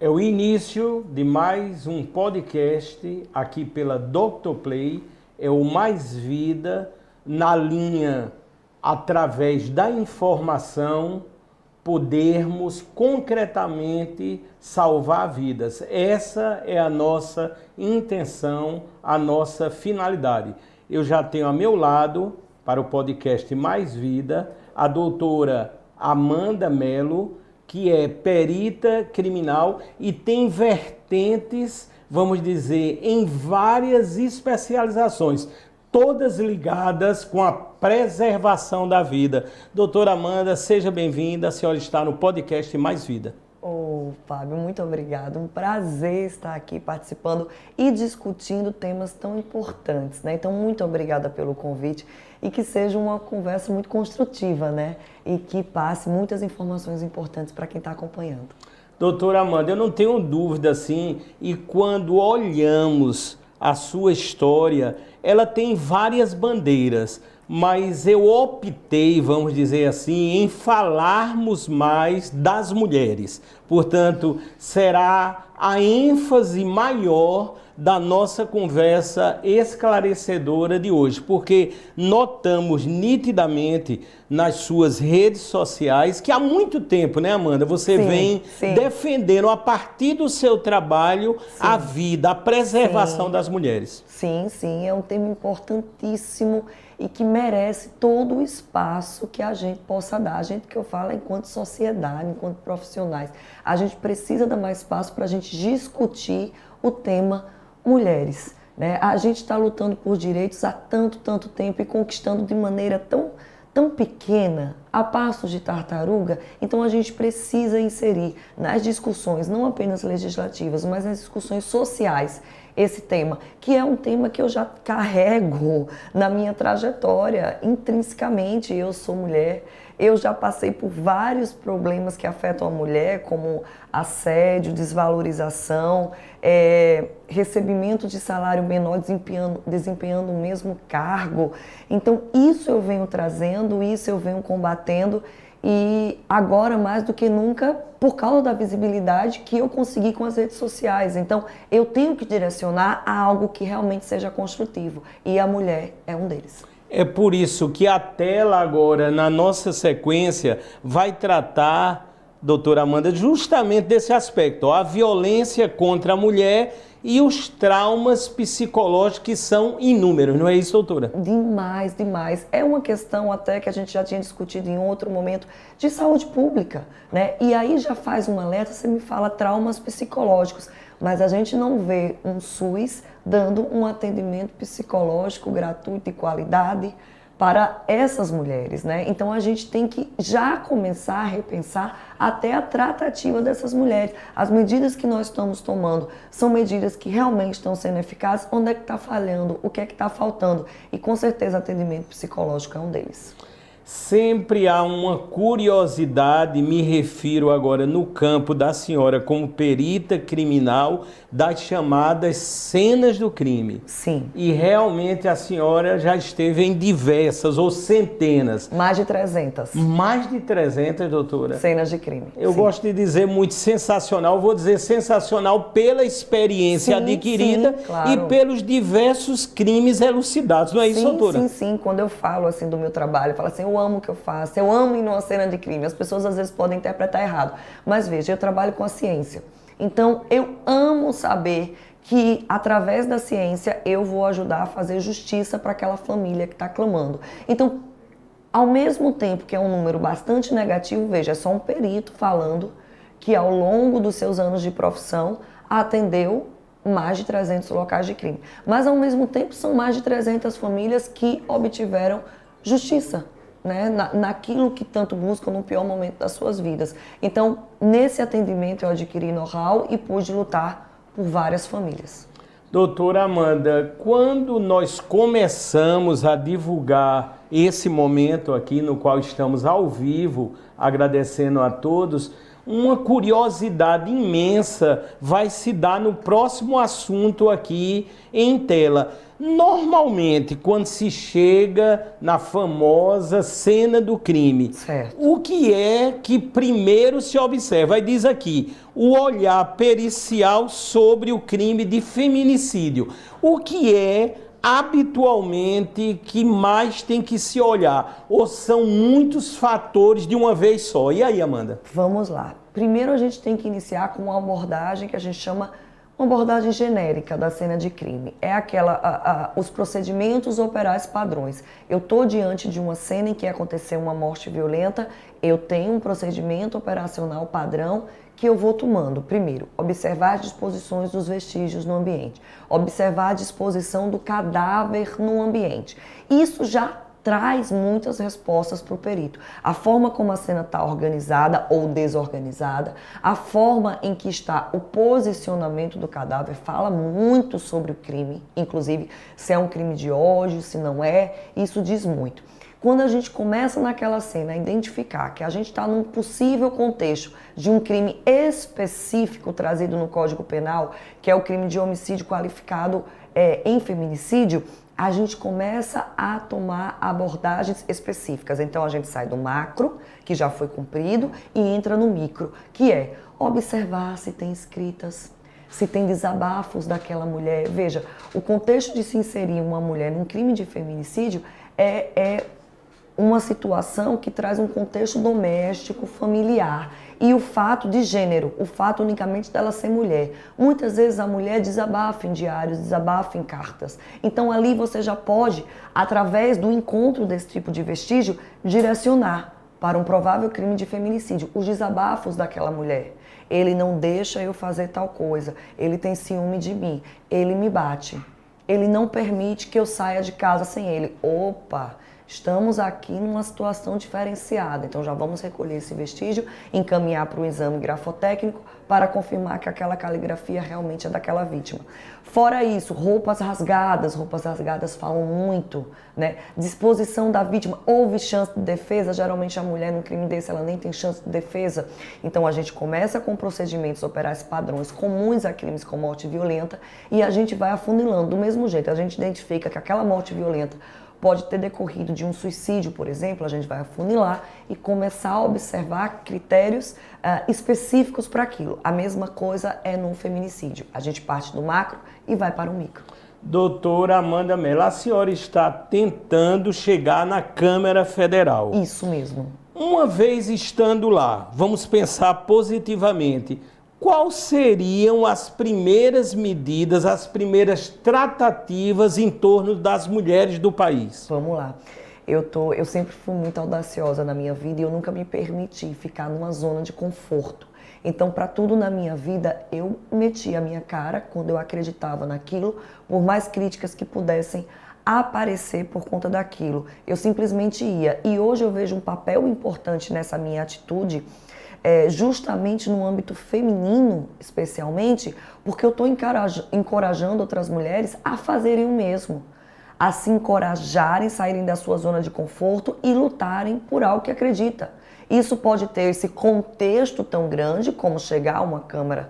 É o início de mais um podcast aqui pela Dr. Play, é o Mais Vida, na linha através da informação, podermos concretamente salvar vidas. Essa é a nossa intenção, a nossa finalidade. Eu já tenho a meu lado, para o podcast Mais Vida, a doutora Amanda Mello, que é perita criminal e tem vertentes, vamos dizer, em várias especializações, todas ligadas com a preservação da vida. Doutora Amanda, seja bem-vinda, a senhora está no podcast Mais Vida. Fábio, muito obrigada. Um prazer estar aqui participando e discutindo temas tão importantes, né? Então, muito obrigada pelo convite e que seja uma conversa muito construtiva, né? E que passe muitas informações importantes para quem está acompanhando. Doutora Amanda, eu não tenho dúvida, assim, e quando olhamos a sua história, ela tem várias bandeiras, mas eu optei, vamos dizer assim, em falarmos mais das mulheres. Portanto, será a ênfase maior da nossa conversa esclarecedora de hoje, porque notamos nitidamente nas suas redes sociais que há muito tempo, né, Amanda, você vem defendendo a partir do seu trabalho a vida, a preservação das mulheres. Sim, é um tema importantíssimo e que merece todo o espaço que a gente possa dar. A gente, que eu falo, enquanto sociedade, enquanto profissionais, a gente precisa dar mais espaço para a gente discutir o tema mulheres, né? A gente está lutando por direitos há tanto tempo e conquistando de maneira tão pequena, a passos de tartaruga. Então a gente precisa inserir nas discussões, não apenas legislativas, mas nas discussões sociais, esse tema, que é um tema que eu já carrego na minha trajetória intrinsecamente. Eu sou mulher, eu já passei por vários problemas que afetam a mulher, como assédio, desvalorização, recebimento de salário menor desempenhando o mesmo cargo. Então isso eu venho trazendo, isso eu venho combatendo, e agora mais do que nunca por causa da visibilidade que eu consegui com as redes sociais. Então eu tenho que direcionar a algo que realmente seja construtivo, e a mulher é um deles. É por isso que a tela agora, na nossa sequência, vai tratar, doutora Amanda, justamente desse aspecto, ó, a violência contra a mulher e os traumas psicológicos, que são inúmeros, não é isso, doutora? Demais. É uma questão até que a gente já tinha discutido em outro momento, de saúde pública, né? E aí já faz um alerta, você me fala traumas psicológicos, mas a gente não vê um SUS dando um atendimento psicológico gratuito e qualidade para essas mulheres, né? Então a gente tem que já começar a repensar até a tratativa dessas mulheres. As medidas que nós estamos tomando são medidas que realmente estão sendo eficazes? Onde é que está falhando? O que é que está faltando? E com certeza atendimento psicológico é um deles. Sempre há uma curiosidade, me refiro agora no campo da senhora como perita criminal, das chamadas cenas do crime. Sim. E realmente a senhora já esteve em diversas ou centenas. Mais de 300. Mais de 300, doutora? Cenas de crime. Eu gosto de dizer muito sensacional, vou dizer sensacional pela experiência adquirida, claro, e pelos diversos crimes elucidados, não é isso, doutora? Sim. Quando eu falo assim do meu trabalho, eu falo assim, eu amo o que eu faço, eu amo ir numa cena de crime. As pessoas às vezes podem interpretar errado, mas veja, eu trabalho com a ciência. Então eu amo saber que através da ciência eu vou ajudar a fazer justiça para aquela família que está clamando. Então, ao mesmo tempo que é um número bastante negativo, veja, é só um perito falando que ao longo dos seus anos de profissão atendeu mais de 300 locais de crime. Mas ao mesmo tempo são mais de 300 famílias que obtiveram justiça, né, naquilo que tanto buscam no pior momento das suas vidas. Então, nesse atendimento eu adquiri know-how e pude lutar por várias famílias. Doutora Amanda, quando nós começamos a divulgar esse momento aqui no qual estamos ao vivo, agradecendo a todos, uma curiosidade imensa vai se dar no próximo assunto aqui em tela. Normalmente, quando se chega na famosa cena do crime, Certo. o que é que primeiro se observa? Aí diz aqui, o olhar pericial sobre o crime de feminicídio. O que é habitualmente que mais tem que se olhar? Ou são muitos fatores de uma vez só? E aí, Amanda? Vamos lá. Primeiro a gente tem que iniciar com uma abordagem que a gente chama uma abordagem genérica da cena de crime. É os procedimentos operais padrões. Eu estou diante de uma cena em que aconteceu uma morte violenta, eu tenho um procedimento operacional padrão que eu vou tomando. Primeiro, observar as disposições dos vestígios no ambiente, observar a disposição do cadáver no ambiente. Isso já traz muitas respostas para o perito. A forma como a cena está organizada ou desorganizada, a forma em que está o posicionamento do cadáver fala muito sobre o crime, inclusive se é um crime de ódio, se não é, isso diz muito. Quando a gente começa naquela cena a identificar que a gente está num possível contexto de um crime específico trazido no Código Penal, que é o crime de homicídio qualificado em feminicídio, a gente começa a tomar abordagens específicas. Então a gente sai do macro, que já foi cumprido, e entra no micro, que é observar se tem escritas, se tem desabafos daquela mulher. Veja, o contexto de se inserir uma mulher num crime de feminicídio é uma situação que traz um contexto doméstico, familiar. E o fato de gênero, o fato unicamente dela ser mulher. Muitas vezes a mulher desabafa em diários, desabafa em cartas. Então ali você já pode, através do encontro desse tipo de vestígio, direcionar para um provável crime de feminicídio os desabafos daquela mulher. Ele não deixa eu fazer tal coisa, ele tem ciúme de mim, ele me bate, ele não permite que eu saia de casa sem ele. Opa! Estamos aqui numa situação diferenciada, então já vamos recolher esse vestígio, encaminhar para o exame grafotécnico para confirmar que aquela caligrafia realmente é daquela vítima. Fora isso, roupas rasgadas falam muito, né? Disposição da vítima, houve chance de defesa, geralmente a mulher num crime desse ela nem tem chance de defesa, então a gente começa com procedimentos operais padrões comuns a crimes com morte violenta e a gente vai afunilando do mesmo jeito, a gente identifica que aquela morte violenta pode ter decorrido de um suicídio, por exemplo, a gente vai afunilar e começar a observar critérios específicos para aquilo. A mesma coisa é no feminicídio. A gente parte do macro e vai para o micro. Doutora Amanda Mello, a senhora está tentando chegar na Câmara Federal. Isso mesmo. Uma vez estando lá, vamos pensar positivamente, quais seriam as primeiras medidas, as primeiras tratativas em torno das mulheres do país? Vamos lá. Eu sempre fui muito audaciosa na minha vida e eu nunca me permiti ficar numa zona de conforto. Então, para tudo na minha vida, eu meti a minha cara quando eu acreditava naquilo, por mais críticas que pudessem aparecer por conta daquilo. Eu simplesmente ia. E hoje eu vejo um papel importante nessa minha atitude, justamente no âmbito feminino, especialmente, porque eu estou encorajando outras mulheres a fazerem o mesmo, a se encorajarem, saírem da sua zona de conforto e lutarem por algo que acredita. Isso pode ter esse contexto tão grande, como chegar a uma Câmara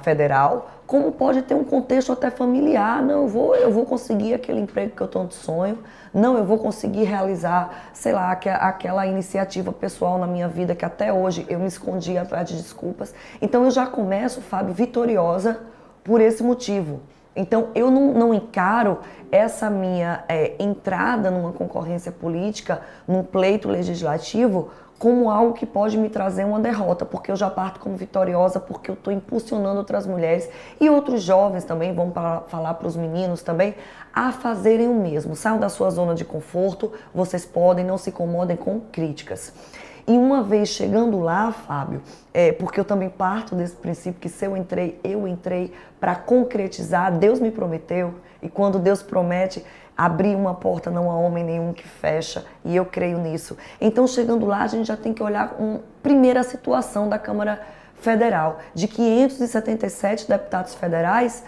Federal, como pode ter um contexto até familiar. Não, eu vou conseguir aquele emprego que eu tanto sonho, não, eu vou conseguir realizar, sei lá, aquela iniciativa pessoal na minha vida que até hoje eu me escondi atrás de desculpas. Então eu já começo, Fábio, vitoriosa por esse motivo. Então eu não encaro essa minha entrada numa concorrência política, num pleito legislativo, como algo que pode me trazer uma derrota, porque eu já parto como vitoriosa, porque eu estou impulsionando outras mulheres e outros jovens também, vamos falar para os meninos também, a fazerem o mesmo. Saiam da sua zona de conforto, vocês podem, não se incomodem com críticas. E uma vez chegando lá, Fábio, porque eu também parto desse princípio que se eu entrei para concretizar, Deus me prometeu, e quando Deus promete, abrir uma porta não há homem nenhum que fecha, e eu creio nisso. Então, chegando lá, a gente já tem que olhar primeira situação da Câmara Federal. De 577 deputados federais,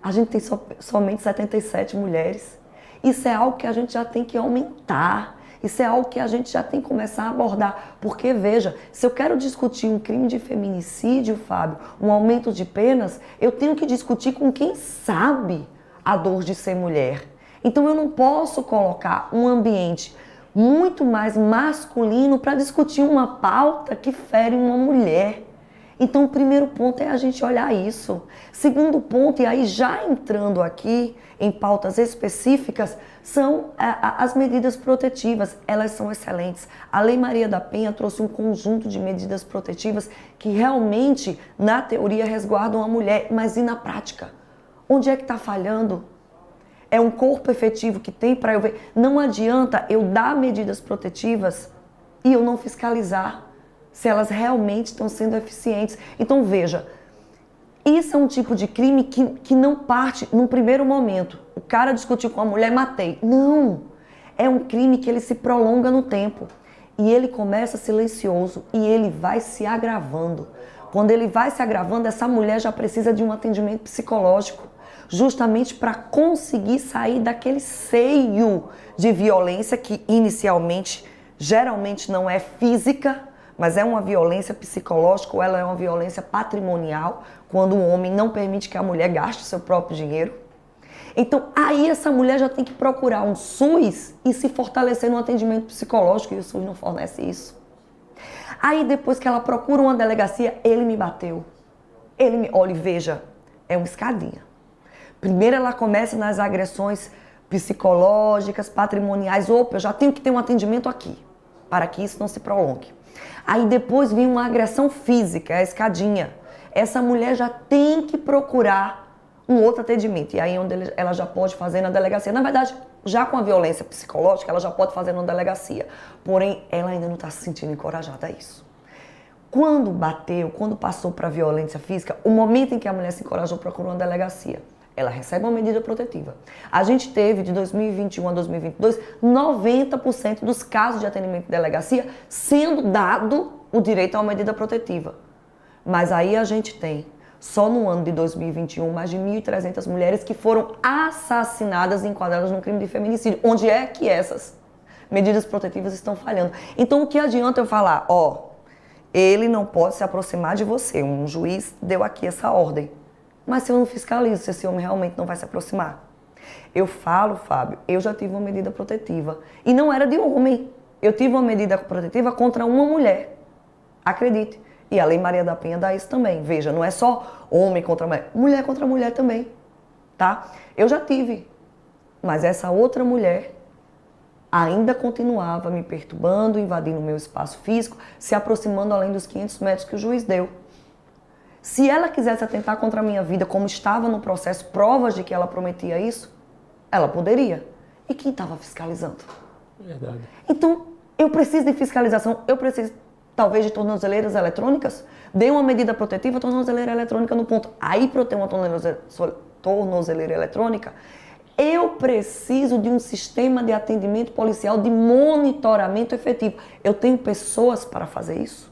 a gente tem somente 77 mulheres. Isso é algo que a gente já tem que aumentar. Isso é algo que a gente já tem que começar a abordar. Porque, veja, se eu quero discutir um crime de feminicídio, Fábio, um aumento de penas, eu tenho que discutir com quem sabe a dor de ser mulher. Então eu não posso colocar um ambiente muito mais masculino para discutir uma pauta que fere uma mulher. Então o primeiro ponto é a gente olhar isso. Segundo ponto, e aí já entrando aqui em pautas específicas, são as medidas protetivas. Elas são excelentes. A Lei Maria da Penha trouxe um conjunto de medidas protetivas que realmente, na teoria, resguardam a mulher, mas e na prática? Onde é que está falhando? É um corpo efetivo que tem para eu ver. Não adianta eu dar medidas protetivas e eu não fiscalizar se elas realmente estão sendo eficientes. Então, veja, isso é um tipo de crime que não parte num primeiro momento. O cara discutiu com a mulher, matei. Não! É um crime que ele se prolonga no tempo. E ele começa silencioso e ele vai se agravando. Quando ele vai se agravando, essa mulher já precisa de um atendimento psicológico, justamente para conseguir sair daquele seio de violência que inicialmente, geralmente não é física, mas é uma violência psicológica ou ela é uma violência patrimonial, quando o homem não permite que a mulher gaste seu próprio dinheiro. Então, aí essa mulher já tem que procurar um SUS e se fortalecer no atendimento psicológico, e o SUS não fornece isso. Aí, depois que ela procura uma delegacia, ele me bateu. Olha, veja, é uma escadinha. Primeiro ela começa nas agressões psicológicas, patrimoniais. Opa, eu já tenho que ter um atendimento aqui, para que isso não se prolongue. Aí depois vem uma agressão física, a escadinha. Essa mulher já tem que procurar um outro atendimento. E aí onde ela já pode fazer na delegacia. Na verdade, já com a violência psicológica, ela já pode fazer na delegacia. Porém, ela ainda não está se sentindo encorajada a isso. Quando bateu, quando passou para a violência física, o momento em que a mulher se encorajou, procurou uma delegacia. Ela recebe uma medida protetiva. A gente teve, de 2021 a 2022, 90% dos casos de atendimento de delegacia sendo dado o direito a uma medida protetiva. Mas aí a gente tem, só no ano de 2021, mais de 1.300 mulheres que foram assassinadas e enquadradas no crime de feminicídio. Onde é que essas medidas protetivas estão falhando? Então, o que adianta eu falar? Ele não pode se aproximar de você. Um juiz deu aqui essa ordem. Mas se eu não fiscalizo, se esse homem realmente não vai se aproximar. Eu falo, Fábio, eu já tive uma medida protetiva. E não era de homem. Eu tive uma medida protetiva contra uma mulher. Acredite. E a Lei Maria da Penha dá isso também. Veja, não é só homem contra mulher. Mulher contra mulher também. Tá? Eu já tive. Mas essa outra mulher ainda continuava me perturbando, invadindo o meu espaço físico, se aproximando além dos 500 metros que o juiz deu. Se ela quisesse atentar contra a minha vida, como estava no processo, provas de que ela prometia isso, ela poderia. E quem estava fiscalizando? Verdade. Então, eu preciso de fiscalização, eu preciso, talvez, de tornozeleiras eletrônicas. Dê uma medida protetiva, tornozeleira eletrônica no ponto. Aí, para eu ter uma tornozeleira eletrônica, eu preciso de um sistema de atendimento policial, de monitoramento efetivo. Eu tenho pessoas para fazer isso?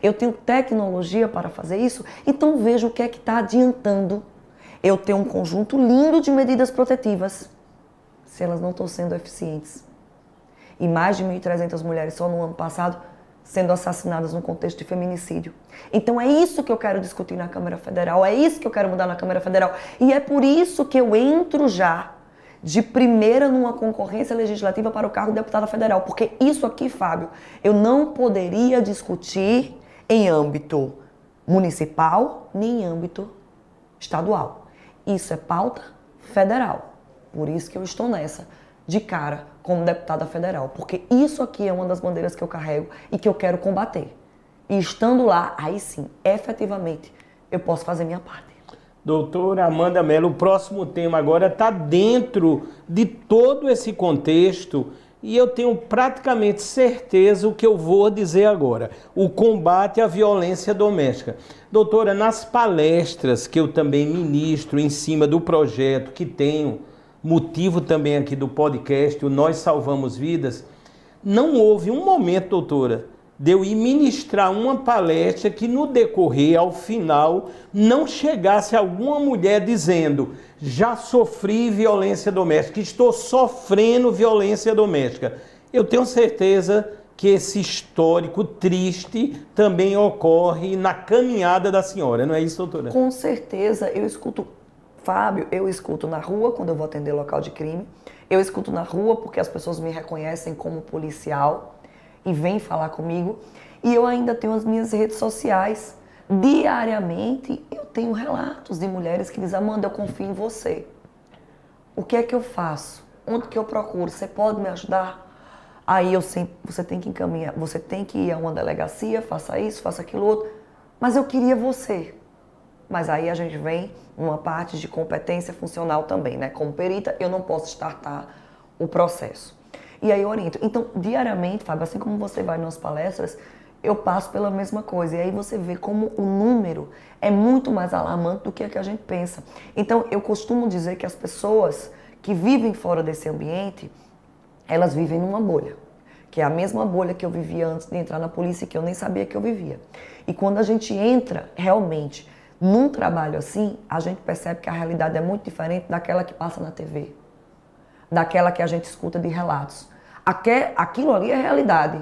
Eu tenho tecnologia para fazer isso? Então veja o que é que está adiantando. Eu tenho um conjunto lindo de medidas protetivas, se elas não estão sendo eficientes. E mais de 1.300 mulheres só no ano passado sendo assassinadas no contexto de feminicídio. Então é isso que eu quero discutir na Câmara Federal, é isso que eu quero mudar na Câmara Federal. E é por isso que eu entro já de primeira numa concorrência legislativa para o cargo de deputada federal. Porque isso aqui, Fábio, eu não poderia discutir em âmbito municipal nem em âmbito estadual. Isso é pauta federal. Por isso que eu estou nessa, de cara, como deputada federal. Porque isso aqui é uma das bandeiras que eu carrego e que eu quero combater. E estando lá, aí sim, efetivamente, eu posso fazer minha parte. Doutora Amanda Mello, o próximo tema agora está dentro de todo esse contexto e eu tenho praticamente certeza o que eu vou dizer agora. O combate à violência doméstica. Doutora, nas palestras que eu também ministro em cima do projeto que tenho, motivo também aqui do podcast, o Nós Salvamos Vidas, não houve um momento, doutora, de eu ir ministrar uma palestra que no decorrer, ao final, não chegasse alguma mulher dizendo: já sofri violência doméstica, estou sofrendo violência doméstica. Eu tenho certeza que esse histórico triste também ocorre na caminhada da senhora, não é isso, doutora? Com certeza, eu escuto, Fábio, eu escuto na rua quando eu vou atender local de crime, eu escuto na rua porque as pessoas me reconhecem como policial e vêm falar comigo, e eu ainda tenho as minhas redes sociais. Diariamente eu tenho relatos de mulheres que dizem: Amanda, eu confio em você. O que é que eu faço? Onde que eu procuro? Você pode me ajudar? Aí eu sempre, você tem que encaminhar, você tem que ir a uma delegacia, faça isso, faça aquilo outro. Mas eu queria você. Mas aí a gente vem numa parte de competência funcional também, né? Como perita, eu não posso startar o processo. E aí eu oriento. Então, diariamente, Fábio, assim como você vai nas palestras, eu passo pela mesma coisa. E aí você vê como o número é muito mais alarmante do que a que a gente pensa. Então, eu costumo dizer que as pessoas que vivem fora desse ambiente, elas vivem numa bolha, que é a mesma bolha que eu vivia antes de entrar na polícia, que eu nem sabia que eu vivia. E quando a gente entra realmente num trabalho assim, a gente percebe que a realidade é muito diferente daquela que passa na TV, daquela que a gente escuta de relatos. Aquilo ali é realidade,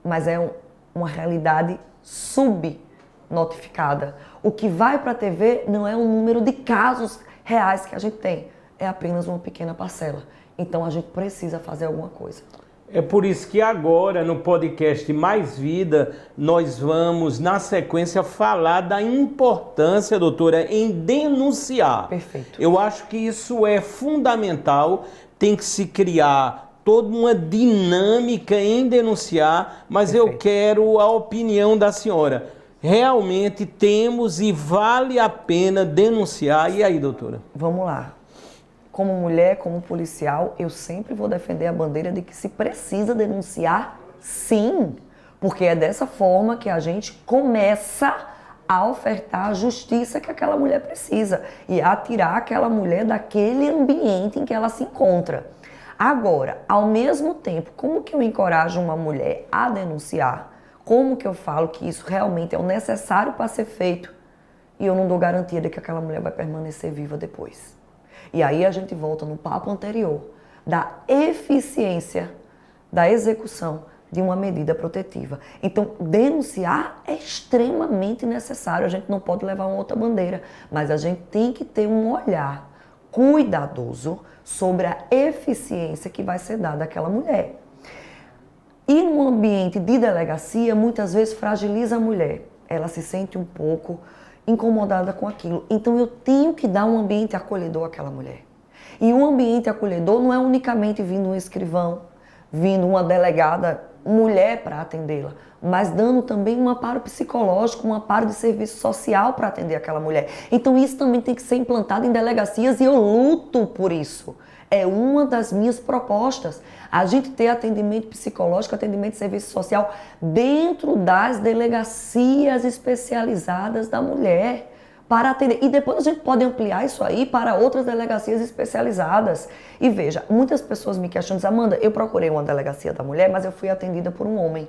mas é uma realidade subnotificada. O que vai para a TV não é um número de casos reais que a gente tem, é apenas uma pequena parcela. Então a gente precisa fazer alguma coisa. É por isso que agora no podcast Mais Vida nós vamos na sequência falar da importância, doutora, em denunciar. Perfeito. Eu acho que isso é fundamental, tem que se criar toda uma dinâmica em denunciar, mas Perfeito. Eu quero a opinião da senhora. Realmente temos e vale a pena denunciar. E aí, doutora? Vamos lá. Como mulher, como policial, eu sempre vou defender a bandeira de que se precisa denunciar, sim. Porque é dessa forma que a gente começa a ofertar a justiça que aquela mulher precisa e a tirar aquela mulher daquele ambiente em que ela se encontra. Agora, ao mesmo tempo, como que eu encorajo uma mulher a denunciar? Como que eu falo que isso realmente é o necessário para ser feito e eu não dou garantia de que aquela mulher vai permanecer viva depois? E aí a gente volta no papo anterior da eficiência da execução de uma medida protetiva. Então, denunciar é extremamente necessário. A gente não pode levar uma outra bandeira, mas a gente tem que ter um olhar cuidadoso sobre a eficiência que vai ser dada àquela mulher. E no ambiente de delegacia, muitas vezes fragiliza a mulher. Ela se sente um pouco incomodada com aquilo. Então eu tenho que dar um ambiente acolhedor àquela mulher. E um ambiente acolhedor não é unicamente vindo um escrivão, vindo uma delegada mulher para atendê-la, mas dando também um amparo psicológico, um amparo de serviço social para atender aquela mulher. Então isso também tem que ser implantado em delegacias e eu luto por isso. É uma das minhas propostas. A gente ter atendimento psicológico, atendimento de serviço social dentro das delegacias especializadas da mulher para atender. E depois a gente pode ampliar isso aí para outras delegacias especializadas. E veja, muitas pessoas me questionam, dizem: Amanda, eu procurei uma delegacia da mulher, mas eu fui atendida por um homem.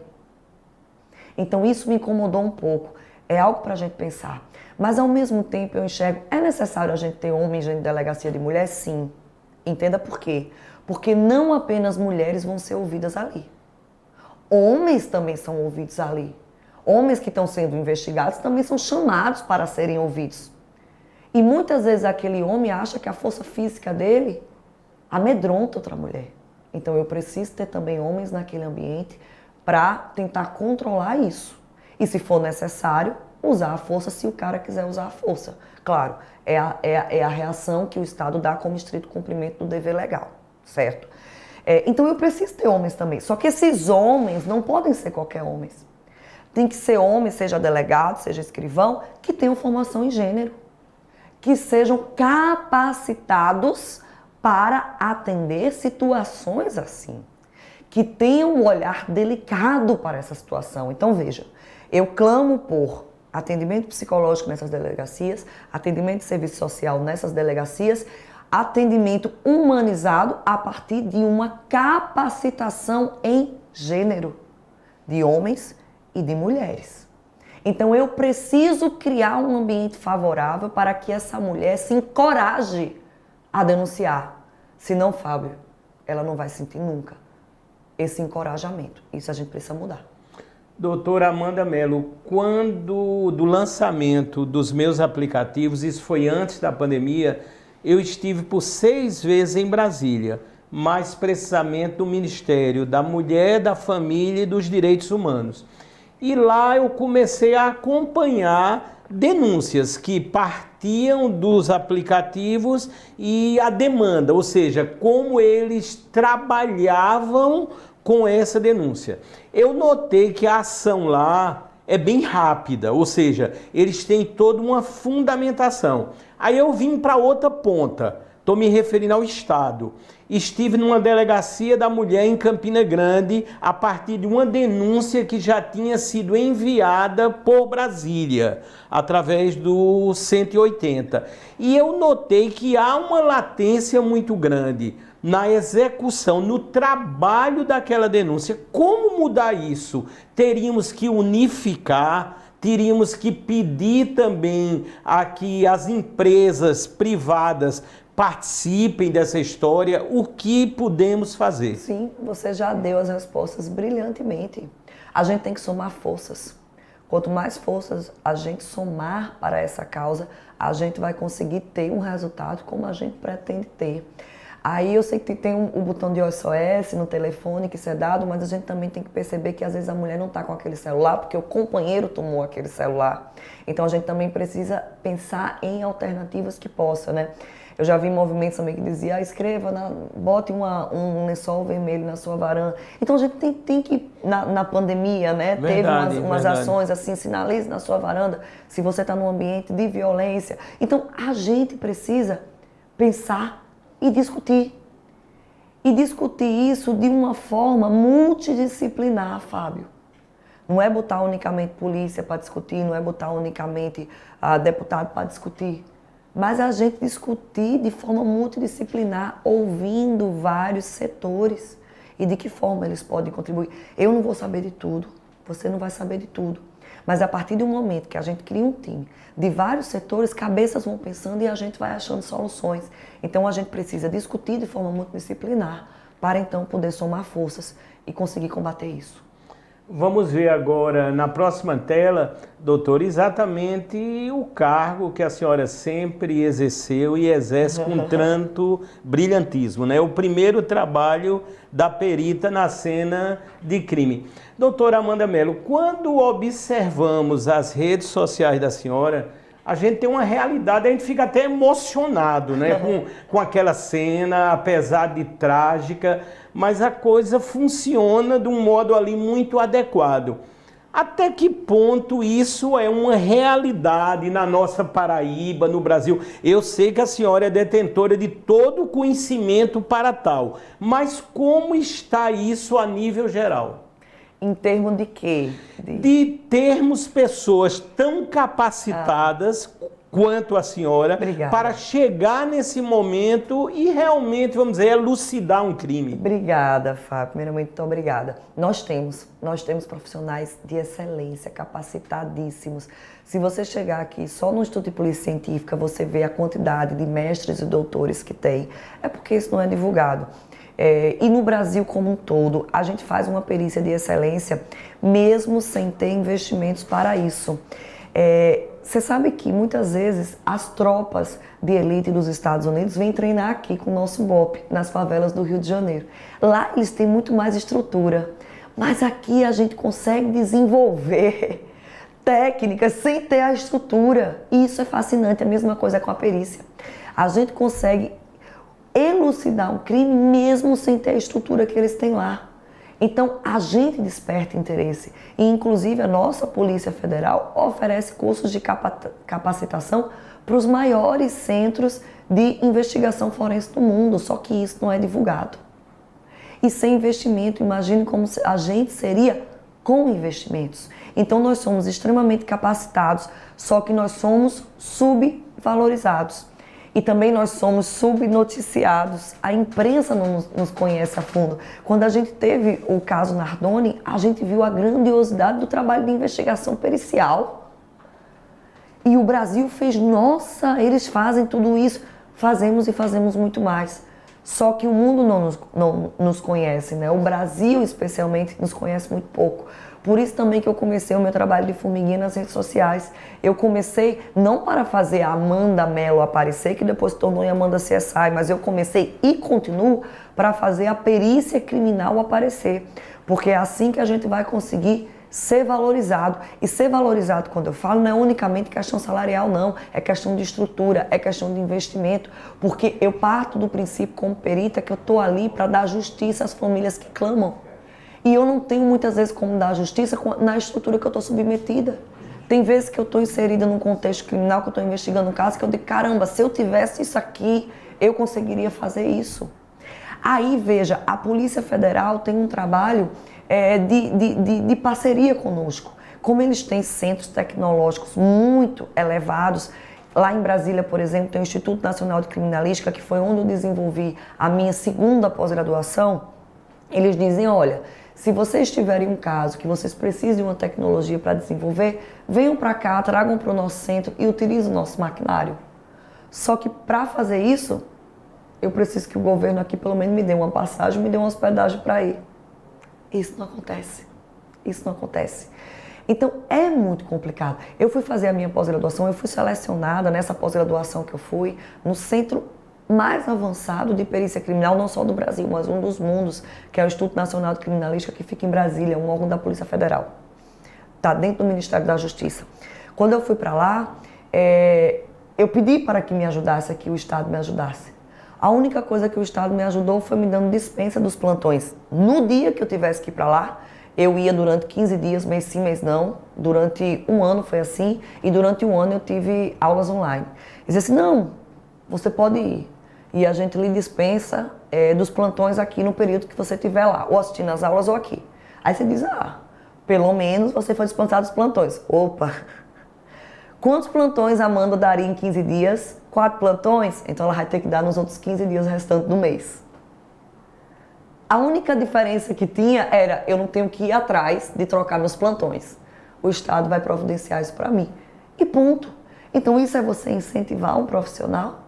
Então isso me incomodou um pouco. É algo para a gente pensar. Mas ao mesmo tempo eu enxergo, é necessário a gente ter homens em delegacia de mulher? Sim. Entenda por quê. Porque não apenas mulheres vão ser ouvidas ali. Homens também são ouvidos ali. Homens que estão sendo investigados também são chamados para serem ouvidos. E muitas vezes aquele homem acha que a força física dele amedronta outra mulher. Então eu preciso ter também homens naquele ambiente para tentar controlar isso. E se for necessário, usar a força se o cara quiser usar a força. Claro, é a reação que o Estado dá como estrito cumprimento do dever legal, certo? Então eu preciso ter homens também. Só que esses homens não podem ser qualquer homens. Tem que ser homens, seja delegado, seja escrivão, que tenham formação em gênero. Que sejam capacitados para atender situações assim. Que tenham um olhar delicado para essa situação. Então veja, eu clamo por atendimento psicológico nessas delegacias, atendimento de serviço social nessas delegacias, atendimento humanizado a partir de uma capacitação em gênero de homens e de mulheres. Então eu preciso criar um ambiente favorável para que essa mulher se encoraje a denunciar. Senão, Fábio, ela não vai sentir nunca esse encorajamento. Isso a gente precisa mudar. Doutora Amanda Mello, quando do lançamento dos meus aplicativos, isso foi antes da pandemia, eu estive por 6 vezes em Brasília, mais precisamente no Ministério da Mulher, da Família e dos Direitos Humanos. E lá eu comecei a acompanhar denúncias que partiam dos aplicativos e a demanda, ou seja, como eles trabalhavam com essa denúncia. Eu notei que a ação lá é bem rápida, ou seja, eles têm toda uma fundamentação. Aí eu vim para outra ponta, estou me referindo ao Estado. Estive numa delegacia da mulher em Campina Grande a partir de uma denúncia que já tinha sido enviada por Brasília, através do 180. E eu notei que há uma latência muito grande na execução, no trabalho daquela denúncia. Como mudar isso? Teríamos que unificar, teríamos que pedir também a que as empresas privadas participem dessa história. O que podemos fazer? Sim, você já deu as respostas brilhantemente. A gente tem que somar forças. Quanto mais forças a gente somar para essa causa, a gente vai conseguir ter um resultado como a gente pretende ter. Aí eu sei que tem o botão de SOS no telefone que isso é dado, mas a gente também tem que perceber que às vezes a mulher não está com aquele celular porque o companheiro tomou aquele celular. Então a gente também precisa pensar em alternativas que possa, né? Eu já vi movimentos também que dizia, escreva, bote um lençol vermelho na sua varanda. Então a gente tem que, na pandemia, né, verdade, teve umas ações assim, sinalize na sua varanda se você está num ambiente de violência. Então a gente precisa pensar e discutir. E discutir isso de uma forma multidisciplinar, Fábio. Não é botar unicamente polícia para discutir, não é botar unicamente deputado para discutir. Mas a gente discutir de forma multidisciplinar, ouvindo vários setores e de que forma eles podem contribuir. Eu não vou saber de tudo, você não vai saber de tudo. Mas a partir do momento que a gente cria um time de vários setores, cabeças vão pensando e a gente vai achando soluções. Então a gente precisa discutir de forma multidisciplinar para então poder somar forças e conseguir combater isso. Vamos ver agora na próxima tela, doutor, exatamente o cargo que a senhora sempre exerceu e exerce com tanto brilhantismo, né? O primeiro trabalho da perita na cena de crime. Doutora Amanda Mello, quando observamos as redes sociais da senhora, a gente tem uma realidade, a gente fica até emocionado, né? com aquela cena, apesar de trágica, mas a coisa funciona de um modo ali muito adequado. Até que ponto isso é uma realidade na nossa Paraíba, no Brasil? Eu sei que a senhora é detentora de todo o conhecimento para tal, mas como está isso a nível geral? Em termos de quê? De termos pessoas tão capacitadas quanto a senhora para chegar nesse momento e realmente, vamos dizer, elucidar um crime. Obrigada, Fábio. Primeiramente, muito obrigada. Nós temos profissionais de excelência, capacitadíssimos. Se você chegar aqui só no Instituto de Polícia Científica, você vê a quantidade de mestres e doutores que tem, é porque isso não é divulgado. E no Brasil como um todo, a gente faz uma perícia de excelência mesmo sem ter investimentos para isso. Você sabe que muitas vezes as tropas de elite dos Estados Unidos vêm treinar aqui com o nosso BOPE, nas favelas do Rio de Janeiro. Lá eles têm muito mais estrutura, mas aqui a gente consegue desenvolver técnicas sem ter a estrutura. E isso é fascinante, a mesma coisa com a perícia. A gente consegue elucidar um crime mesmo sem ter a estrutura que eles têm lá. Então, a gente desperta interesse e, inclusive, a nossa Polícia Federal oferece cursos de capacitação para os maiores centros de investigação forense do mundo, só que isso não é divulgado. E sem investimento, imagine como a gente seria com investimentos. Então, nós somos extremamente capacitados, só que nós somos subvalorizados. E também nós somos subnoticiados. A imprensa não nos conhece a fundo. Quando a gente teve o caso Nardoni, a gente viu a grandiosidade do trabalho de investigação pericial. E o Brasil fez, nossa, eles fazem tudo isso. Fazemos e fazemos muito mais. Só que o mundo não nos conhece, né? O Brasil, especialmente, nos conhece muito pouco. Por isso também que eu comecei o meu trabalho de formiguinha nas redes sociais. Eu comecei não para fazer a Amanda Mello aparecer, que depois se tornou em Amanda CSI, mas eu comecei e continuo para fazer a perícia criminal aparecer. Porque é assim que a gente vai conseguir ser valorizado. E ser valorizado, quando eu falo, não é unicamente questão salarial, não. É questão de estrutura, é questão de investimento. Porque eu parto do princípio, como perita, que eu estou ali para dar justiça às famílias que clamam. E eu não tenho muitas vezes como dar justiça na estrutura que eu estou submetida. Tem vezes que eu estou inserida num contexto criminal, que eu estou investigando um caso, que eu digo, caramba, se eu tivesse isso aqui, eu conseguiria fazer isso. Aí, veja, a Polícia Federal tem um trabalho de parceria conosco. Como eles têm centros tecnológicos muito elevados, lá em Brasília, por exemplo, tem o Instituto Nacional de Criminalística, que foi onde eu desenvolvi a minha segunda pós-graduação. Eles dizem, olha, se vocês tiverem um caso que vocês precisem de uma tecnologia para desenvolver, venham para cá, tragam para o nosso centro e utilizem o nosso maquinário. Só que para fazer isso, eu preciso que o governo aqui pelo menos me dê uma passagem, me dê uma hospedagem para ir. Isso não acontece. Isso não acontece. Então é muito complicado. Eu fui fazer a minha pós-graduação, eu fui selecionada nessa pós-graduação que eu fui, no centro mais avançado de perícia criminal, não só do Brasil, mas um dos mundos, que é o Instituto Nacional de Criminalística, que fica em Brasília, um órgão da Polícia Federal. Está dentro do Ministério da Justiça. Quando eu fui para lá, eu pedi para que me ajudasse aqui, o Estado me ajudasse. A única coisa que o Estado me ajudou foi me dando dispensa dos plantões. No dia que eu tivesse que ir para lá, eu ia durante 15 dias, mês sim, mês não. Durante um ano foi assim, e durante um ano eu tive aulas online. Eles disseram assim, não, você pode ir. E a gente lhe dispensa dos plantões aqui no período que você estiver lá, ou assistindo as aulas ou aqui. Aí você diz, pelo menos você foi dispensado dos plantões. Opa! Quantos plantões a Amanda daria em 15 dias? 4 plantões? Então ela vai ter que dar nos outros 15 dias restantes do mês. A única diferença que tinha era, eu não tenho que ir atrás de trocar meus plantões. O Estado vai providenciar isso para mim. E ponto. Então isso é você incentivar um profissional?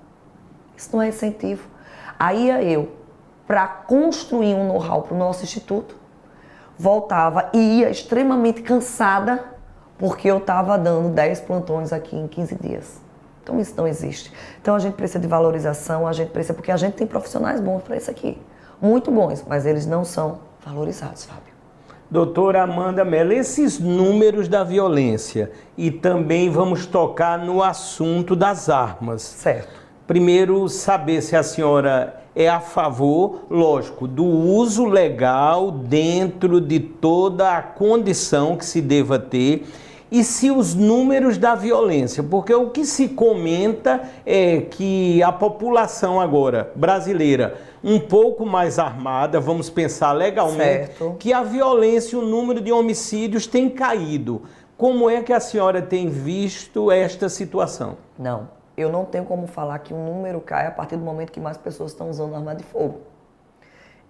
Isso não é incentivo. Aí eu, para construir um know-how para o nosso instituto, voltava e ia extremamente cansada, porque eu estava dando 10 plantões aqui em 15 dias. Então isso não existe. Então a gente precisa de valorização, porque a gente tem profissionais bons para isso aqui. Muito bons, mas eles não são valorizados, Fábio. Doutora Amanda Mello, esses números da violência, e também vamos tocar no assunto das armas. Certo. Primeiro, saber se a senhora é a favor, lógico, do uso legal dentro de toda a condição que se deva ter, e se os números da violência, porque o que se comenta é que a população agora brasileira um pouco mais armada, vamos pensar legalmente, certo, que a violência, o número de homicídios tem caído. Como é que a senhora tem visto esta situação? Não. Eu não tenho como falar que o número cai a partir do momento que mais pessoas estão usando arma de fogo.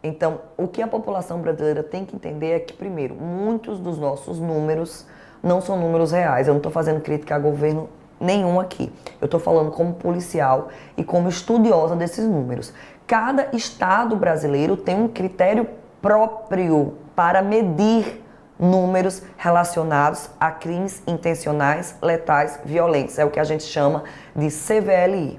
Então, o que a população brasileira tem que entender é que, primeiro, muitos dos nossos números não são números reais. Eu não estou fazendo crítica a governo nenhum aqui. Eu estou falando como policial e como estudiosa desses números. Cada estado brasileiro tem um critério próprio para medir números relacionados a crimes intencionais, letais, violentos. É o que a gente chama de CVLI.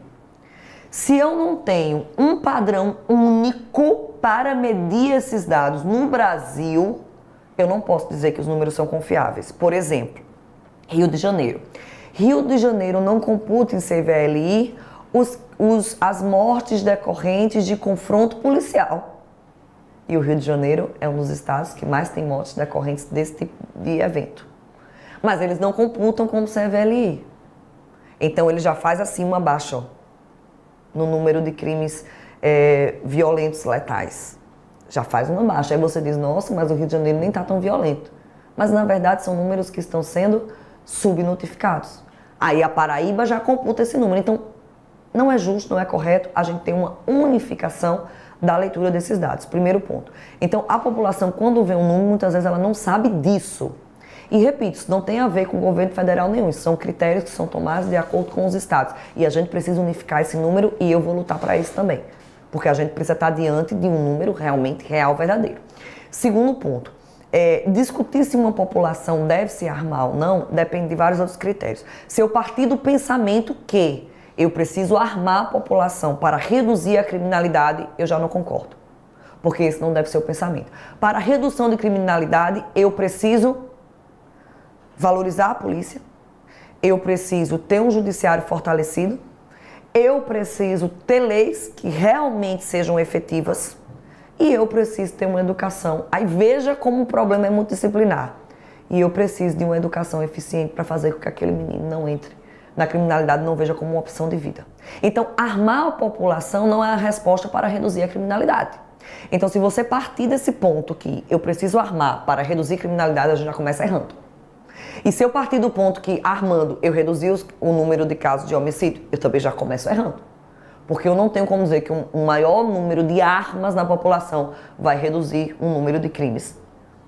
Se eu não tenho um padrão único para medir esses dados no Brasil, eu não posso dizer que os números são confiáveis. Por exemplo, Rio de Janeiro. Rio de Janeiro não computa em CVLI as mortes decorrentes de confronto policial. E o Rio de Janeiro é um dos estados que mais tem mortes decorrentes desse tipo de evento. Mas eles não computam como CVLI. Então ele já faz assim uma baixa no número de crimes violentos letais. Já faz uma baixa. Aí você diz, nossa, mas o Rio de Janeiro nem está tão violento. Mas na verdade são números que estão sendo subnotificados. Aí a Paraíba já computa esse número. Então não é justo, não é correto a gente ter uma unificação da leitura desses dados, primeiro ponto. Então, a população, quando vê um número, muitas vezes ela não sabe disso. E, repito, isso não tem a ver com o governo federal nenhum, isso são critérios que são tomados de acordo com os estados. E a gente precisa unificar esse número e eu vou lutar para isso também. porque a gente precisa estar diante de um número realmente real, verdadeiro. Segundo ponto, discutir se uma população deve se armar ou não depende de vários outros critérios. Se eu partir do pensamento que eu preciso armar a população para reduzir a criminalidade, eu já não concordo, porque esse não deve ser o pensamento. Para a redução de criminalidade, eu preciso valorizar a polícia, eu preciso ter um judiciário fortalecido, eu preciso ter leis que realmente sejam efetivas e eu preciso ter uma educação. Aí veja como o problema é multidisciplinar. E eu preciso de uma educação eficiente para fazer com que aquele menino não entre na criminalidade, não veja como uma opção de vida. Então, armar a população não é a resposta para reduzir a criminalidade. Então, se você partir desse ponto que eu preciso armar para reduzir a criminalidade, a gente já começa errando. E se eu partir do ponto que armando eu reduzir o número de casos de homicídio, eu também já começo errando. Porque eu não tenho como dizer que um maior número de armas na população vai reduzir o número de crimes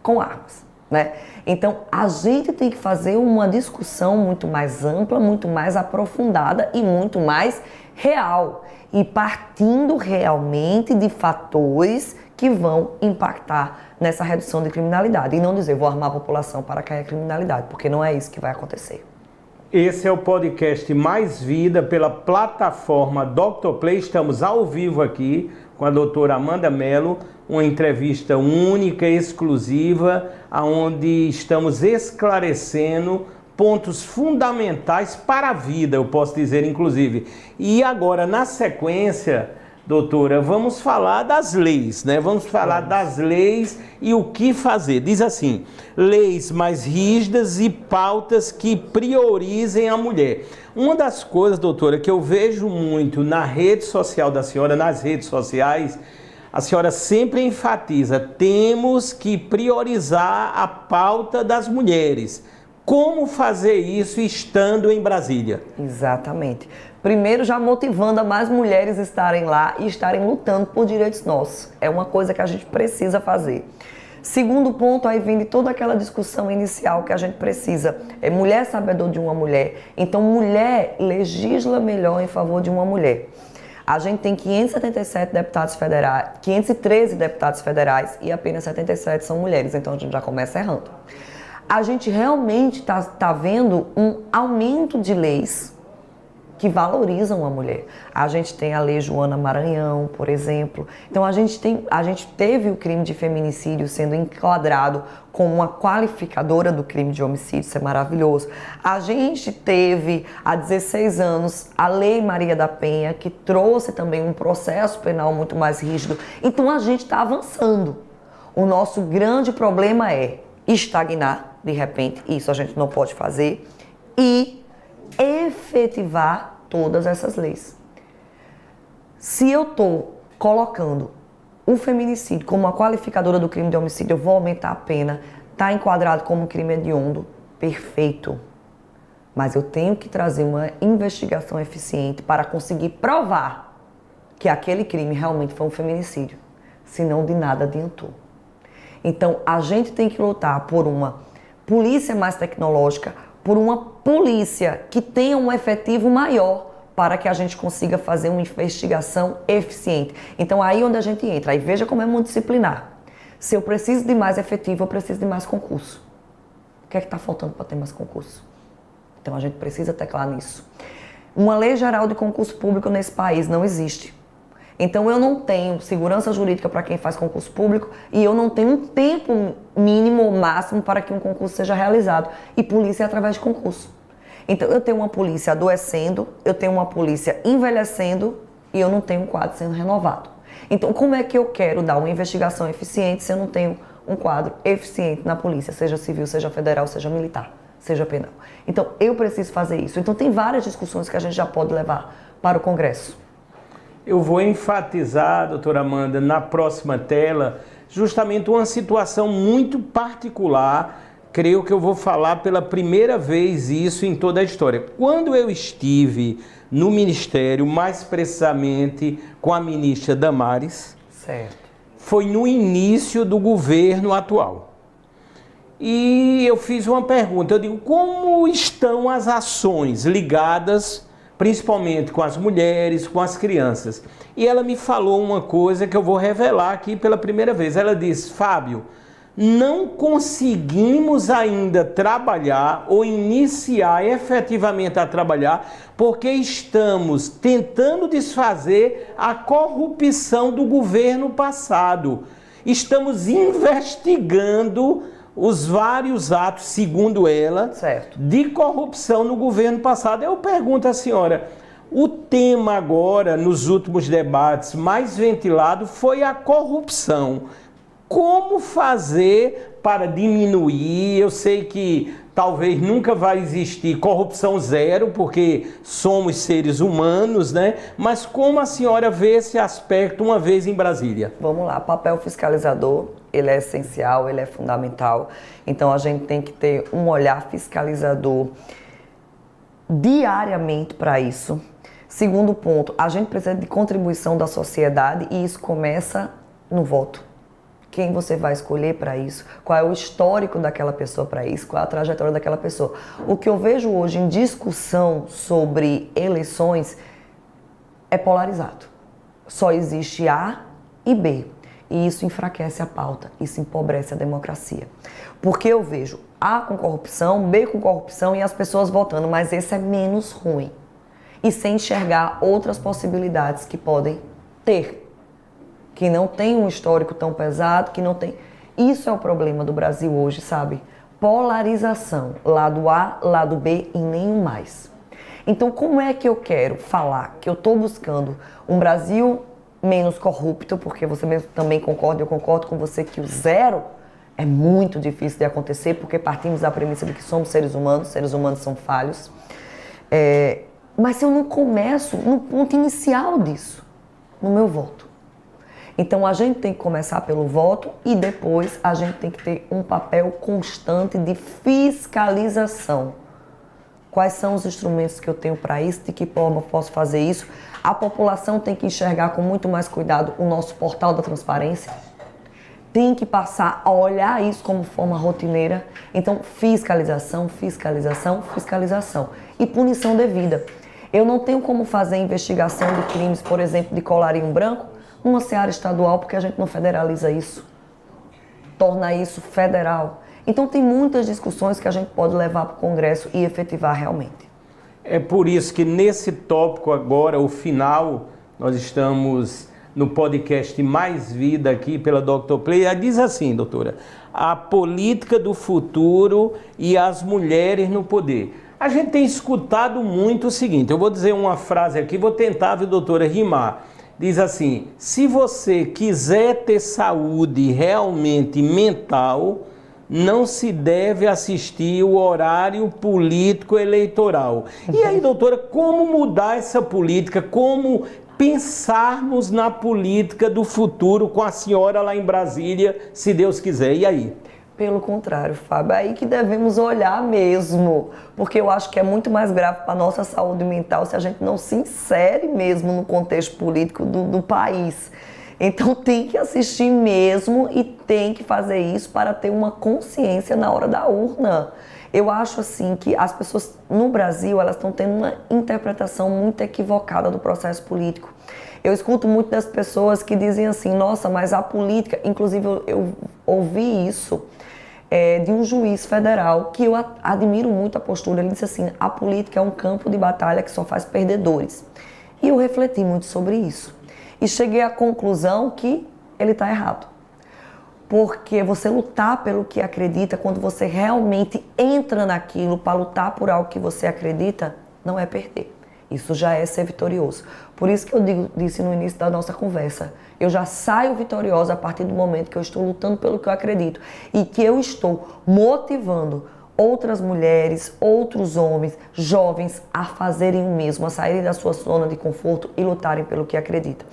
com armas, né? Então, a gente tem que fazer uma discussão muito mais ampla, muito mais aprofundada e muito mais real. E partindo realmente de fatores que vão impactar nessa redução de criminalidade. E não dizer, vou armar a população para cair a criminalidade, porque não é isso que vai acontecer. Esse é o podcast Mais Vida pela plataforma Dr. Play. Estamos ao vivo aqui com a doutora Amanda Mello, uma entrevista única, exclusiva, onde estamos esclarecendo pontos fundamentais para a vida, eu posso dizer, inclusive. E agora, na sequência, doutora, vamos falar das leis, né? Vamos falar das leis e o que fazer. Diz assim, leis mais rígidas e pautas que priorizem a mulher. Uma das coisas, doutora, que eu vejo muito na rede social da senhora, nas redes sociais, a senhora sempre enfatiza, temos que priorizar a pauta das mulheres. Como fazer isso estando em Brasília? Exatamente. Primeiro, já motivando a mais mulheres estarem lá e estarem lutando por direitos nossos. É uma coisa que a gente precisa fazer. Segundo ponto, aí vem de toda aquela discussão inicial que a gente precisa. Mulher sabedor de uma mulher. Então, mulher legisla melhor em favor de uma mulher. A gente tem 577 deputados federais, 513 deputados federais e apenas 77 são mulheres. Então, a gente já começa errando. A gente realmente tá vendo um aumento de leis que valorizam a mulher. A gente tem a Lei Joana Maranhão, por exemplo. Então, a gente teve o crime de feminicídio sendo enquadrado como uma qualificadora do crime de homicídio, isso é maravilhoso. A gente teve, há 16 anos, a Lei Maria da Penha, que trouxe também um processo penal muito mais rígido. Então, a gente está avançando. O nosso grande problema é estagnar, de repente, isso a gente não pode fazer, e efetivar todas essas leis. Se eu estou colocando o feminicídio como uma qualificadora do crime de homicídio, eu vou aumentar a pena, está enquadrado como crime hediondo, perfeito. Mas eu tenho que trazer uma investigação eficiente para conseguir provar que aquele crime realmente foi um feminicídio, senão de nada adiantou. Então, a gente tem que lutar por uma polícia mais tecnológica, por uma polícia que tenha um efetivo maior para que a gente consiga fazer uma investigação eficiente. Então, aí onde a gente entra, aí veja como é multidisciplinar. Se eu preciso de mais efetivo, eu preciso de mais concurso. O que é que está faltando para ter mais concurso? Então, a gente precisa teclar nisso. Uma lei geral de concurso público nesse país não existe. Então, eu não tenho segurança jurídica para quem faz concurso público e eu não tenho um tempo mínimo ou máximo para que um concurso seja realizado. E polícia é através de concurso. Então, eu tenho uma polícia adoecendo, eu tenho uma polícia envelhecendo e eu não tenho um quadro sendo renovado. Então, como é que eu quero dar uma investigação eficiente se eu não tenho um quadro eficiente na polícia, seja civil, seja federal, seja militar, seja penal? Então, eu preciso fazer isso. Então, tem várias discussões que a gente já pode levar para o Congresso. Eu vou enfatizar, doutora Amanda, na próxima tela, justamente uma situação muito particular. Creio que eu vou falar pela primeira vez isso em toda a história. Quando eu estive no Ministério, mais precisamente com a ministra Damares, certo, foi no início do governo atual. E eu fiz uma pergunta, eu digo, como estão as ações ligadas principalmente com as mulheres, com as crianças. E ela me falou uma coisa que eu vou revelar aqui pela primeira vez. Ela disse: Fábio, não conseguimos ainda trabalhar ou iniciar efetivamente a trabalhar porque estamos tentando desfazer a corrupção do governo passado. Estamos investigando os vários atos, segundo ela, certo, de corrupção no governo passado. Eu pergunto à senhora, o tema agora, nos últimos debates, mais ventilado foi a corrupção. Como fazer para diminuir? Eu sei que talvez nunca vai existir corrupção zero, porque somos seres humanos, né? Mas como a senhora vê esse aspecto uma vez em Brasília? Vamos lá, papel fiscalizador, ele é essencial, ele é fundamental. Então a gente tem que ter um olhar fiscalizador diariamente para isso. Segundo ponto, a gente precisa de contribuição da sociedade e isso começa no voto. Quem você vai escolher para isso, qual é o histórico daquela pessoa para isso, qual é a trajetória daquela pessoa. O que eu vejo hoje em discussão sobre eleições é polarizado. Só existe A e B. E isso enfraquece a pauta, isso empobrece a democracia. Porque eu vejo A com corrupção, B com corrupção e as pessoas votando, mas esse é menos ruim. E sem enxergar outras possibilidades que podem ter. Que não tem um histórico tão pesado, que não tem... Isso é o problema do Brasil hoje, sabe? Polarização, lado A, lado B e nenhum mais. Então, como é que eu quero falar que eu estou buscando um Brasil menos corrupto, porque você mesmo também concorda, eu concordo com você que o zero é muito difícil de acontecer, porque partimos da premissa de que somos seres humanos são falhos. Mas se eu não começo no ponto inicial disso, no meu voto. Então, a gente tem que começar pelo voto e depois a gente tem que ter um papel constante de fiscalização. Quais são os instrumentos que eu tenho para isso, de que forma eu posso fazer isso? A população tem que enxergar com muito mais cuidado o nosso portal da transparência. Tem que passar a olhar isso como forma rotineira. Então, fiscalização, fiscalização, fiscalização. E punição devida. Eu não tenho como fazer investigação de crimes, por exemplo, de colarinho branco, numa seara estadual, porque a gente não federaliza isso, torna isso federal. Então tem muitas discussões que a gente pode levar para o Congresso e efetivar realmente. É por isso que nesse tópico agora, o final, nós estamos no podcast Mais Vida aqui pela Dr. Play, ela diz assim, doutora, a política do futuro e as mulheres no poder. A gente tem escutado muito o seguinte, eu vou dizer uma frase aqui, vou tentar, viu, doutora, rimar. Diz assim, se você quiser ter saúde realmente mental, não se deve assistir o horário político eleitoral. E aí, doutora, como mudar essa política? Como pensarmos na política do futuro com a senhora lá em Brasília, se Deus quiser? E aí? Pelo contrário, Fábio, é aí que devemos olhar mesmo, porque eu acho que é muito mais grave para a nossa saúde mental se a gente não se insere mesmo no contexto político do país. Então tem que assistir mesmo e tem que fazer isso para ter uma consciência na hora da urna. Eu acho assim que as pessoas no Brasil, elas estão tendo uma interpretação muito equivocada do processo político. Eu escuto muito das pessoas que dizem assim, nossa, mas a política, inclusive eu ouvi isso de um juiz federal, que eu admiro muito a postura. Ele disse assim, a política é um campo de batalha que só faz perdedores. E eu refleti muito sobre isso. E cheguei à conclusão que ele está errado. Porque você lutar pelo que acredita, quando você realmente entra naquilo para lutar por algo que você acredita, não é perder. Isso já é ser vitorioso. Por isso que eu disse no início da nossa conversa, eu já saio vitoriosa a partir do momento que eu estou lutando pelo que eu acredito e que eu estou motivando outras mulheres, outros homens, jovens a fazerem o mesmo, a saírem da sua zona de conforto e lutarem pelo que acreditam.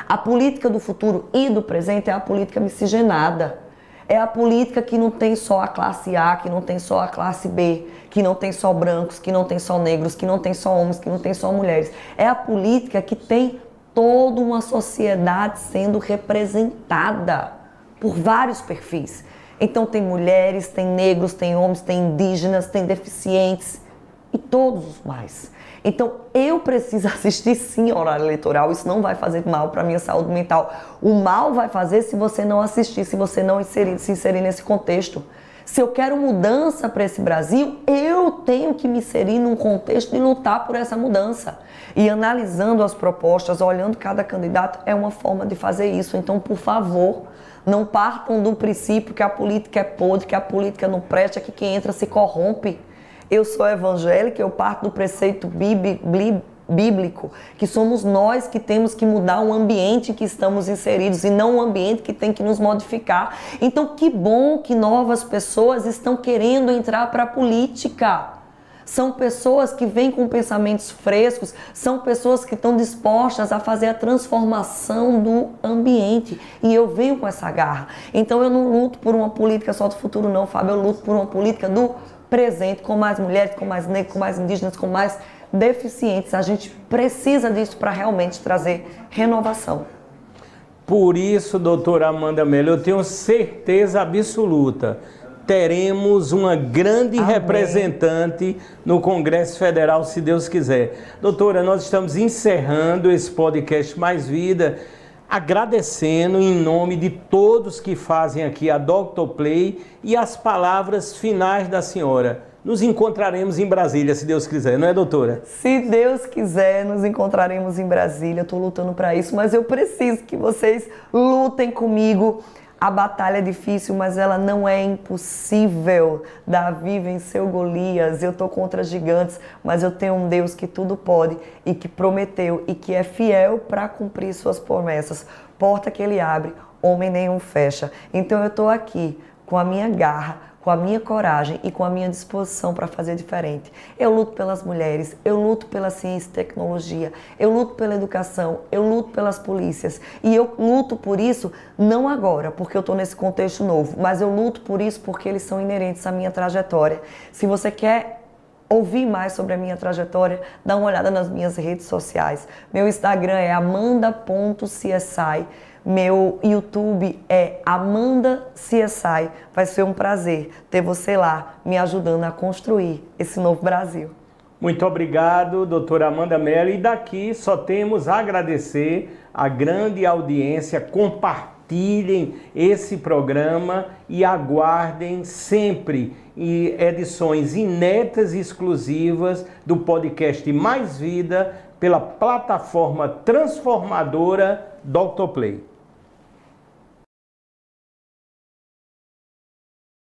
A política do futuro e do presente é a política miscigenada. É a política que não tem só a classe A, que não tem só a classe B, que não tem só brancos, que não tem só negros, que não tem só homens, que não tem só mulheres. É a política que tem toda uma sociedade sendo representada por vários perfis. Então tem mulheres, tem negros, tem homens, tem indígenas, tem deficientes e todos os mais. Então, eu preciso assistir sim horário eleitoral, isso não vai fazer mal para a minha saúde mental. O mal vai fazer se você não assistir, se você não se inserir nesse contexto. Se eu quero mudança para esse Brasil, eu tenho que me inserir num contexto de lutar por essa mudança. E analisando as propostas, olhando cada candidato, é uma forma de fazer isso. Então, por favor, não partam do princípio que a política é podre, que a política não presta, que quem entra se corrompe. Eu sou evangélica, eu parto do preceito bíblico, que somos nós que temos que mudar o ambiente em que estamos inseridos e não o ambiente que tem que nos modificar. Então, que bom que novas pessoas estão querendo entrar para a política. São pessoas que vêm com pensamentos frescos, são pessoas que estão dispostas a fazer a transformação do ambiente. E eu venho com essa garra. Então, eu não luto por uma política só do futuro, não, Fábio. Eu luto por uma política do presente, com mais mulheres, com mais negros, com mais indígenas, com mais deficientes. A gente precisa disso para realmente trazer renovação. Por isso, doutora Amanda Mello, eu tenho certeza absoluta, teremos uma grande Amém. Representante no Congresso Federal, se Deus quiser. Doutora, nós estamos encerrando esse podcast Mais Vida, agradecendo em nome de todos que fazem aqui a Dr. Play e as palavras finais da senhora. Nos encontraremos em Brasília, se Deus quiser, não é, doutora? Se Deus quiser, nos encontraremos em Brasília. Eu estou lutando para isso, mas eu preciso que vocês lutem comigo. A batalha é difícil, mas ela não é impossível. Davi venceu Golias, eu estou contra gigantes, mas eu tenho um Deus que tudo pode e que prometeu e que é fiel para cumprir suas promessas. Porta que ele abre, homem nenhum fecha. Então eu estou aqui com a minha garra, com a minha coragem e com a minha disposição para fazer diferente. Eu luto pelas mulheres, eu luto pela ciência e tecnologia, eu luto pela educação, eu luto pelas polícias. E eu luto por isso, não agora, porque eu estou nesse contexto novo, mas eu luto por isso porque eles são inerentes à minha trajetória. Se você quer ouvir mais sobre a minha trajetória, dá uma olhada nas minhas redes sociais. Meu Instagram é amanda.csi. Meu YouTube é Amanda CSI. Vai ser um prazer ter você lá me ajudando a construir esse novo Brasil. Muito obrigado, doutora Amanda Mello. E daqui só temos a agradecer a grande audiência. Compartilhem esse programa e aguardem sempre edições inéditas e exclusivas do podcast Mais Vida pela plataforma transformadora Dr. Play.